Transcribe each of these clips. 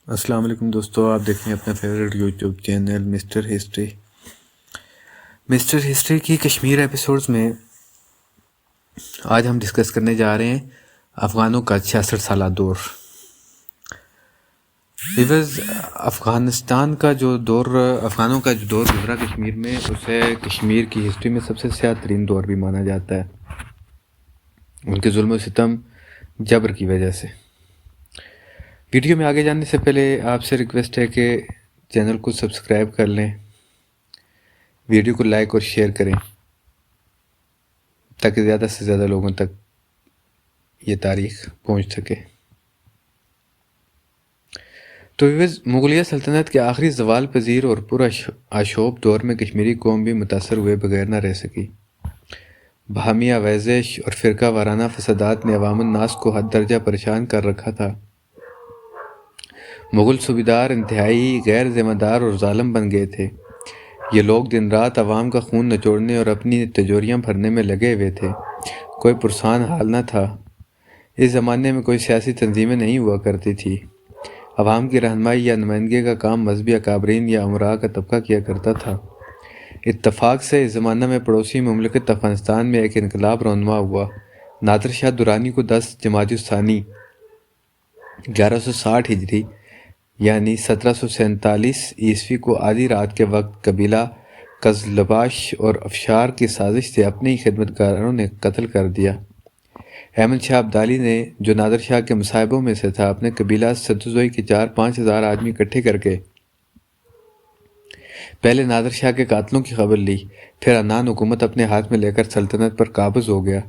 السلام علیکم دوستو، آپ دیکھیں اپنا favourite YouTube channel Mister History کی کشمیر ایپیسوڈز میں آج ہم ڈسکس کرنے جا رہے ہیں افغانوں کا 66 سالہ دور۔ ویورز، افغانوں کا جو دور گزرا کشمیر میں، اسے کشمیر کی ہسٹری میں سب سے سیاہ ترین دور بھی مانا جاتا ہے، ان کے ظلم و ستم جبر کی وجہ سے۔ ویڈیو میں آگے جانے سے پہلے آپ سے ریکویسٹ ہے کہ چینل کو سبسکرائب کر لیں، ویڈیو کو لائک اور شیئر کریں تاکہ زیادہ سے زیادہ لوگوں تک یہ تاریخ پہنچ سکے۔ تو ویورز، مغلیہ سلطنت کے آخری زوال پذیر اور آشوب دور میں کشمیری قوم بھی متاثر ہوئے بغیر نہ رہ سکی۔ باہمی آویزش اور فرقہ وارانہ فسادات نے عوام الناس کو حد درجہ پریشان کر رکھا تھا۔ مغل صوبیدار انتہائی غیر ذمہ دار اور ظالم بن گئے تھے۔ یہ لوگ دن رات عوام کا خون نچوڑنے اور اپنی تجوریاں بھرنے میں لگے ہوئے تھے، کوئی پرسان حال نہ تھا۔ اس زمانے میں کوئی سیاسی تنظیمیں نہیں ہوا کرتی تھی۔ عوام کی رہنمائی یا نمائندگی کا کام مذہبی اکابرین یا امراء کا طبقہ کیا کرتا تھا۔ اتفاق سے اس زمانہ میں پڑوسی مملکت افغانستان میں ایک انقلاب رونما ہوا۔ نادر شاہ درانی کو 10 جمادی الثانی 1160 ہجری یعنی 1747 عیسوی کو آدھی رات کے وقت قبیلہ قزلباش اور افشار کی سازش سے اپنے ہی خدمتگاروں نے قتل کر دیا۔ احمد شاہ ابدالی نے، جو نادر شاہ کے مصاحبوں میں سے تھا، اپنے قبیلہ ستوزوئی کے 4-5 ہزار آدمی اکٹھے کر کے پہلے نادر شاہ کے قاتلوں کی خبر لی، پھر عنان حکومت اپنے ہاتھ میں لے کر سلطنت پر قابض ہو گیا۔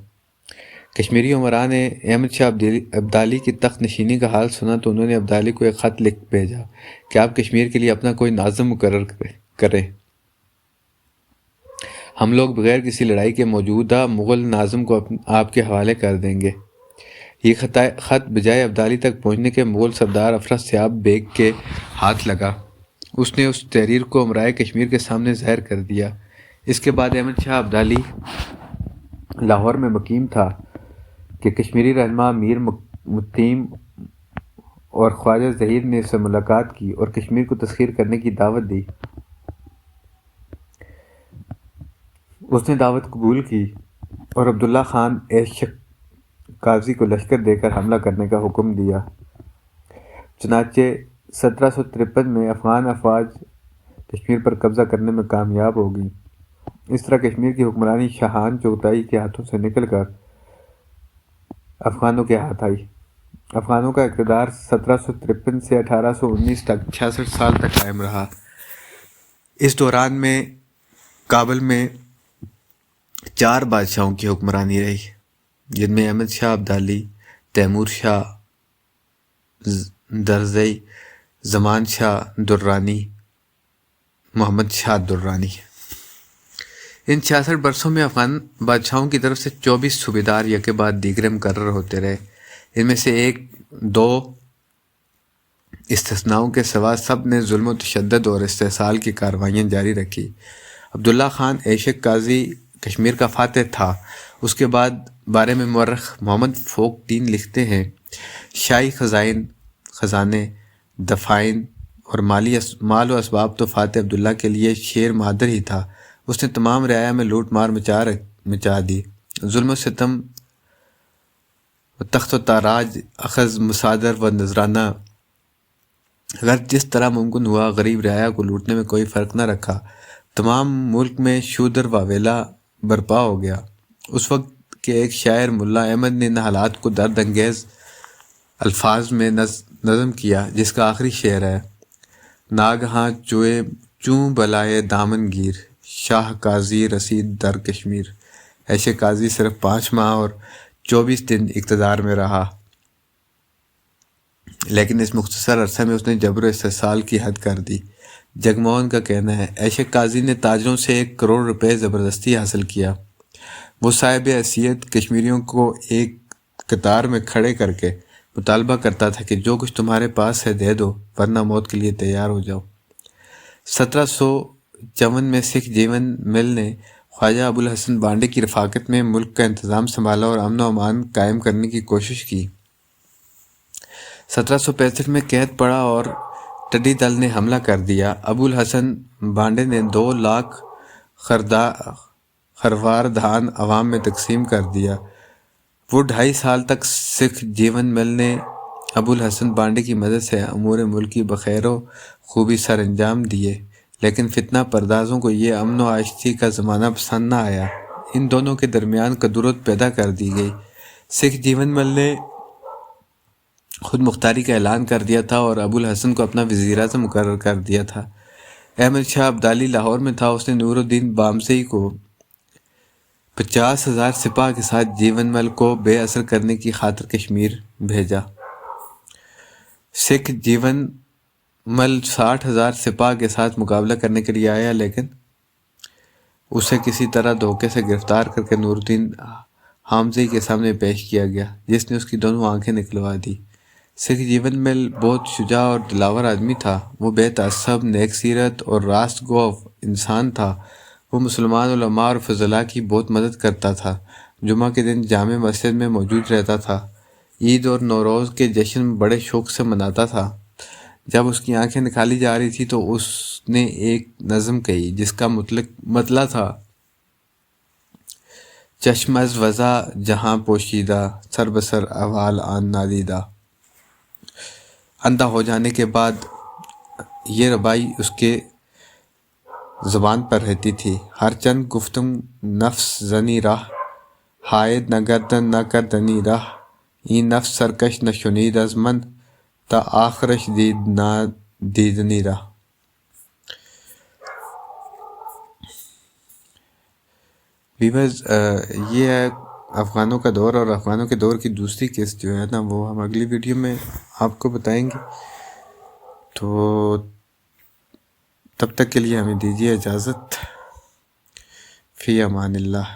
کشمیری امراء نے احمد شاہ ابدالی کی تخت نشینی کا حال سنا تو انہوں نے ابدالی کو ایک خط لکھ بھیجا کہ آپ کشمیر کے لیے اپنا کوئی ناظم مقرر کریں، ہم لوگ بغیر کسی لڑائی کے موجودہ مغل ناظم کو آپ کے حوالے کر دیں گے۔ یہ خط بجائے ابدالی تک پہنچنے کے مغل سردار افراسیاب بیگ کے ہاتھ لگا۔ اس نے اس تحریر کو امرائے کشمیر کے سامنے ظاہر کر دیا۔ اس کے بعد احمد شاہ ابدالی لاہور میں مقیم تھا کہ کشمیری رہنما میر متیم اور خواجہ ظہیر نے اس سے ملاقات کی اور کشمیر کو تسخیر کرنے کی دعوت دی۔ اس نے دعوت قبول کی اور عبداللہ خان ایشک قاضی کو لشکر دے کر حملہ کرنے کا حکم دیا۔ چنانچہ 1753 میں افغان افواج کشمیر پر قبضہ کرنے میں کامیاب ہو گئی۔ اس طرح کشمیر کی حکمرانی شاہان چغتائی کے ہاتھوں سے نکل کر افغانوں کے ہاتھ آئی۔ افغانوں کا اقتدار 1753 سے 1819 تک 66 سال تک قائم رہا۔ اس دوران میں کابل میں 4 بادشاہوں کی حکمرانی رہی، جن میں احمد شاہ ابدالی، تیمور شاہ درزئی، زمان شاہ درانی، محمد شاہ درانی۔ ان 66 برسوں میں افغان بادشاہوں کی طرف سے 24 صوبیدار یکے بعد دیگرے مقرر ہوتے رہے۔ ان میں سے 1-2 استثناؤں کے سوا سب نے ظلم و تشدد اور استحصال کی کارروائیاں جاری رکھی۔ عبداللہ خان ایشک قاضی کشمیر کا فاتح تھا۔ اس کے بارے میں مورخ محمد فوق دین لکھتے ہیں، شاہی خزانے، دفائن اور مال و اسباب تو فاتح عبداللہ کے لیے شیر مادر ہی تھا۔ اس نے تمام رعایا میں لوٹ مار مچا دی، ظلم و ستم و تخت و تاراج، اخذ مصادر و نذرانہ غرض جس طرح ممکن ہوا غریب رعایا کو لوٹنے میں کوئی فرق نہ رکھا۔ تمام ملک میں شودر واویلا برپا ہو گیا۔ اس وقت کے ایک شاعر ملا احمد نے ان حالات کو درد انگیز الفاظ میں نظم کیا، جس کا آخری شعر ہے: ناگہاں چوں بلائے دامن گیر، شاہ قاضی رسید در کشمیر۔ ایشک قاضی صرف 5 ماہ اور 24 دن اقتدار میں رہا، لیکن اس مختصر عرصے میں اس نے جبر و استحصال کی حد کر دی۔ جگموہن کا کہنا ہے، ایشک قاضی نے تاجروں سے 1 کروڑ روپے زبردستی حاصل کیا۔ وہ صاحب حیثیت کشمیریوں کو ایک قطار میں کھڑے کر کے مطالبہ کرتا تھا کہ جو کچھ تمہارے پاس ہے دے دو، ورنہ موت کے لیے تیار ہو جاؤ۔ 1754 میں سکھ جیون مل نے خواجہ ابوالحسن بانڈے کی رفاقت میں ملک کا انتظام سنبھالا اور امن و امان قائم کرنے کی کوشش کی۔ 1765 میں قید پڑا اور ٹڈی دل نے حملہ کر دیا۔ ابو الحسن بانڈے نے 2 لاکھ خروار دھان عوام میں تقسیم کر دیا۔ وہ 2.5 سال تک سکھ جیون مل نے ابو الحسن بانڈے کی مدد سے امور ملکی بخیر و خوبی سر انجام دیے، لیکن فتنہ پردازوں کو یہ امن و عیشی کا زمانہ پسند نہ آیا۔ ان دونوں کے درمیان کدورت پیدا کر دی گئی۔ سکھ جیون مل نے خود مختاری کا اعلان کر دیا تھا اور ابو الحسن کو اپنا وزیر اعظم مقرر کر دیا تھا۔ احمد شاہ ابدالی لاہور میں تھا۔ اس نے نور الدین بامسئی کو 50,000 سپاہ کے ساتھ جیون مل کو بے اثر کرنے کی خاطر کشمیر بھیجا۔ سکھ جیون مل 60,000 سپاہ کے ساتھ مقابلہ کرنے کے لیے آیا، لیکن اسے کسی طرح دھوکے سے گرفتار کر کے نور الدین حامزئی کے سامنے پیش کیا گیا، جس نے اس کی دونوں آنکھیں نکلوا دی۔ سکھ جیون مل بہت شجاع اور دلاور آدمی تھا۔ وہ بے تعصب، نیک سیرت اور راست گو انسان تھا۔ وہ مسلمان علماء اور فضلاء کی بہت مدد کرتا تھا۔ جمعہ کے دن جامع مسجد میں موجود رہتا تھا۔ عید اور نوروز کے جشن بڑے شوق سے مناتا تھا۔ جب اس کی آنکھیں نکالی جا رہی تھی تو اس نے ایک نظم کہی جس کا مطلب تھا: چشم از وضع جہاں پوشیدہ، سر بسر احوال آن نادیدہ۔ اندھا ہو جانے کے بعد یہ ربائی اس کے زبان پر رہتی تھی: ہر چند گفتم نفس زنی راہ، حائد نہ گردن نہ کردنی راہ، این نفس سرکش نہ شنید از من، تا آخرش دید نہ دیدنی راہ۔ ویورز، یہ ہے افغانوں کا دور، اور افغانوں کے دور کی دوسری قسط جو ہے نا وہ ہم اگلی ویڈیو میں آپ کو بتائیں گے۔ تو تب تک کے لیے ہمیں دیجیے اجازت۔ فی امان اللہ۔